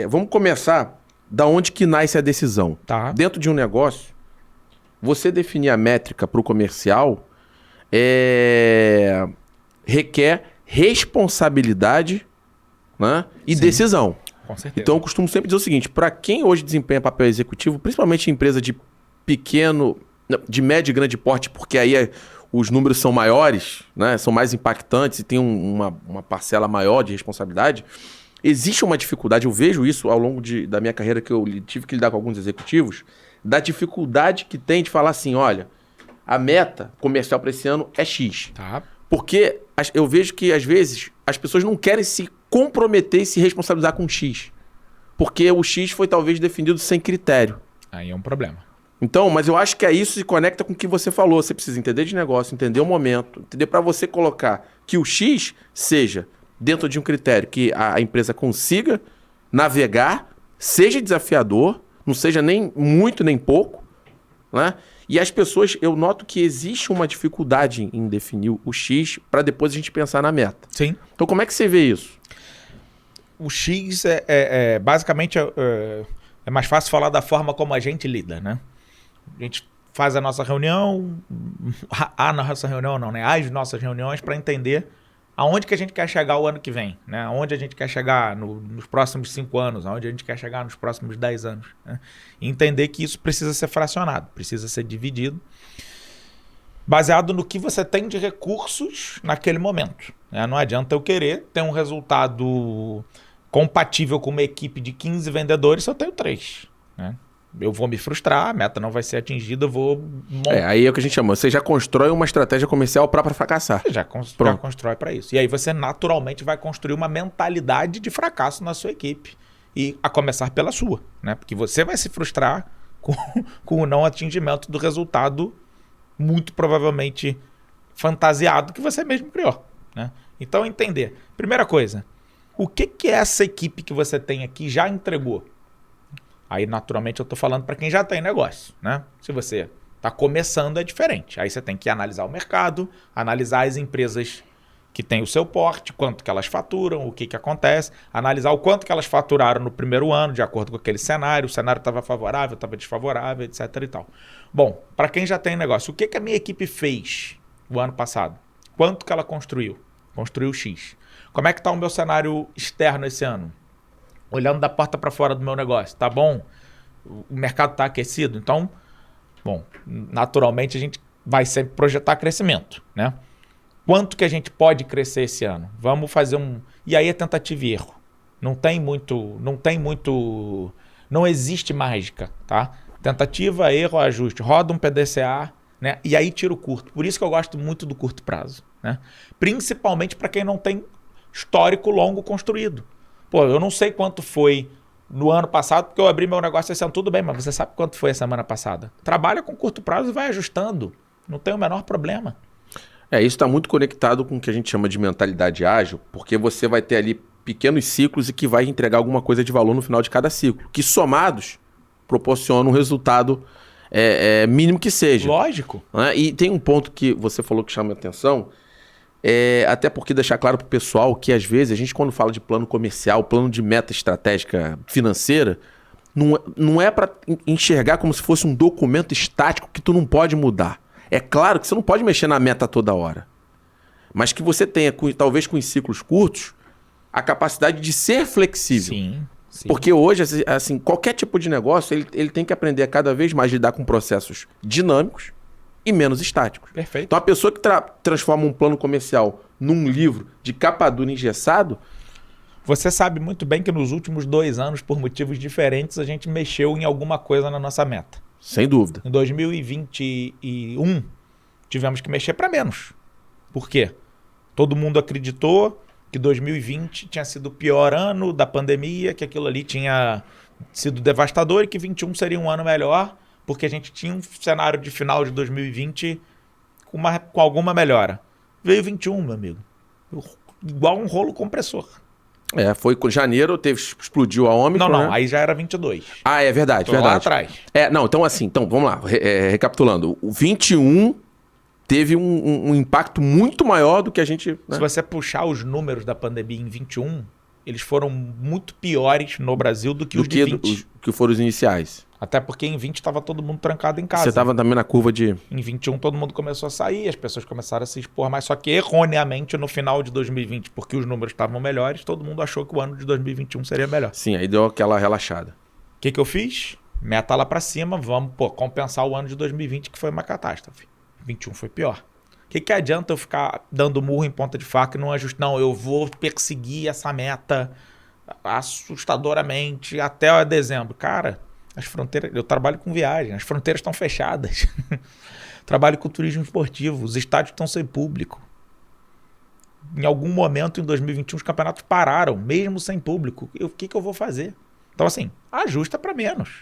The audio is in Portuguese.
vamos começar da onde que nasce a decisão. Tá. Dentro de um negócio, você definir a métrica para o comercial requer responsabilidade, né, e Sim. decisão. Com certeza. Então eu costumo sempre dizer o seguinte, para quem hoje desempenha papel executivo, principalmente em empresa de médio e grande porte, porque aí os números são maiores, né, são mais impactantes e tem uma parcela maior de responsabilidade, existe uma dificuldade, eu vejo isso ao longo da minha carreira, que eu tive que lidar com alguns executivos, da dificuldade que tem de falar assim, olha, a meta comercial para esse ano é X. Tá. Porque eu vejo que, às vezes, as pessoas não querem se comprometer e se responsabilizar com X. Porque o X foi talvez definido sem critério. Aí é um problema. Então, mas eu acho que isso se conecta com o que você falou. Você precisa entender de negócio, entender o momento, entender para você colocar que o X seja dentro de um critério que a empresa consiga navegar, seja desafiador, não seja nem muito nem pouco, né? E as pessoas, eu noto que existe uma dificuldade em definir o X para depois a gente pensar na meta. Sim. Então, como é que você vê isso? O X basicamente é mais fácil falar da forma como a gente lida, né? A gente faz a nossa reunião, as nossas reuniões para entender aonde que a gente quer chegar o ano que vem, né? Aonde a gente quer chegar nos próximos 5 anos, aonde a gente quer chegar nos próximos 10 anos. Né? E entender que isso precisa ser fracionado, precisa ser dividido, baseado no que você tem de recursos naquele momento. Né? Não adianta eu querer ter um resultado compatível com uma equipe de 15 vendedores se eu tenho 3. Né? Eu vou me frustrar, a meta não vai ser atingida, eu vou montar. Aí é o que a gente chama, você já constrói uma estratégia comercial para fracassar. Você já constrói para isso. E aí você naturalmente vai construir uma mentalidade de fracasso na sua equipe. E a começar pela sua, né? Porque você vai se frustrar com o não atingimento do resultado muito provavelmente fantasiado que você mesmo criou. Né? Então entender. Primeira coisa, o que essa equipe que você tem aqui já entregou? Aí, naturalmente, eu estou falando para quem já tem negócio, né? Se você está começando, é diferente. Aí você tem que analisar o mercado, analisar as empresas que têm o seu porte, quanto que elas faturam, o que acontece, analisar o quanto que elas faturaram no primeiro ano, de acordo com aquele cenário. O cenário estava favorável, estava desfavorável, etc. e tal. Bom, para quem já tem negócio, o que a minha equipe fez o ano passado? Quanto que ela construiu? Construiu X. Como é que está o meu cenário externo esse ano? Olhando da porta para fora do meu negócio, tá bom? O mercado está aquecido? Então, bom, naturalmente a gente vai sempre projetar crescimento, né? Quanto que a gente pode crescer esse ano? Vamos fazer E aí é tentativa e erro. Não existe mágica, tá? Tentativa, erro, ajuste. Roda um PDCA, né? E aí tira o curto. Por isso que eu gosto muito do curto prazo, né? Principalmente para quem não tem histórico longo construído. Pô, eu não sei quanto foi no ano passado, porque eu abri meu negócio esse ano, tudo bem, mas você sabe quanto foi a semana passada. Trabalha com curto prazo e vai ajustando. Não tem o menor problema. Isso está muito conectado com o que a gente chama de mentalidade ágil, porque você vai ter ali pequenos ciclos e que vai entregar alguma coisa de valor no final de cada ciclo, que somados proporcionam um resultado mínimo que seja. Lógico. Né? E tem um ponto que você falou que chama a atenção, até porque deixar claro para o pessoal que às vezes a gente quando fala de plano comercial, plano de meta estratégica financeira, não é para enxergar como se fosse um documento estático que tu não pode mudar. É claro que você não pode mexer na meta toda hora, mas que você tenha, talvez com os ciclos curtos, a capacidade de ser flexível. Sim. Porque hoje, assim, qualquer tipo de negócio, ele tem que aprender a cada vez mais lidar com processos dinâmicos e menos estáticos. Perfeito. Então, a pessoa que transforma um plano comercial num livro de capa dura engessado... Você sabe muito bem que nos últimos 2 anos, por motivos diferentes, a gente mexeu em alguma coisa na nossa meta. Sem dúvida. Em 2021, tivemos que mexer para menos. Por quê? Todo mundo acreditou que 2020 tinha sido o pior ano da pandemia, que aquilo ali tinha sido devastador e que 2021 seria um ano melhor, porque a gente tinha um cenário de final de 2020 com alguma melhora. Veio 2021, meu amigo. Igual um rolo compressor. Foi com janeiro, explodiu a Ômicron, Não, né? aí já era 22. É verdade, Tô verdade. lá atrás. Então, vamos lá, recapitulando. O 21 teve um impacto muito maior do que a gente... Né? Se você puxar os números da pandemia em 21, eles foram muito piores no Brasil do que os de 20. Que foram os iniciais. Até porque em 20 estava todo mundo trancado em casa. Você estava também na curva de... Em 21 todo mundo começou a sair, as pessoas começaram a se expor mais, só que erroneamente no final de 2020, porque os números estavam melhores, todo mundo achou que o ano de 2021 seria melhor. Sim, aí deu aquela relaxada. O que eu fiz? Meta lá pra cima, vamos compensar o ano de 2020, que foi uma catástrofe. 21 foi pior. O que adianta eu ficar dando murro em ponta de faca e não ajustar? Não, eu vou perseguir essa meta assustadoramente até dezembro. Cara, as fronteiras... Eu trabalho com viagem, as fronteiras estão fechadas. Trabalho com turismo esportivo, os estádios estão sem público. Em algum momento em 2021 os campeonatos pararam, mesmo sem público. O que eu vou fazer? Então assim, ajusta para menos.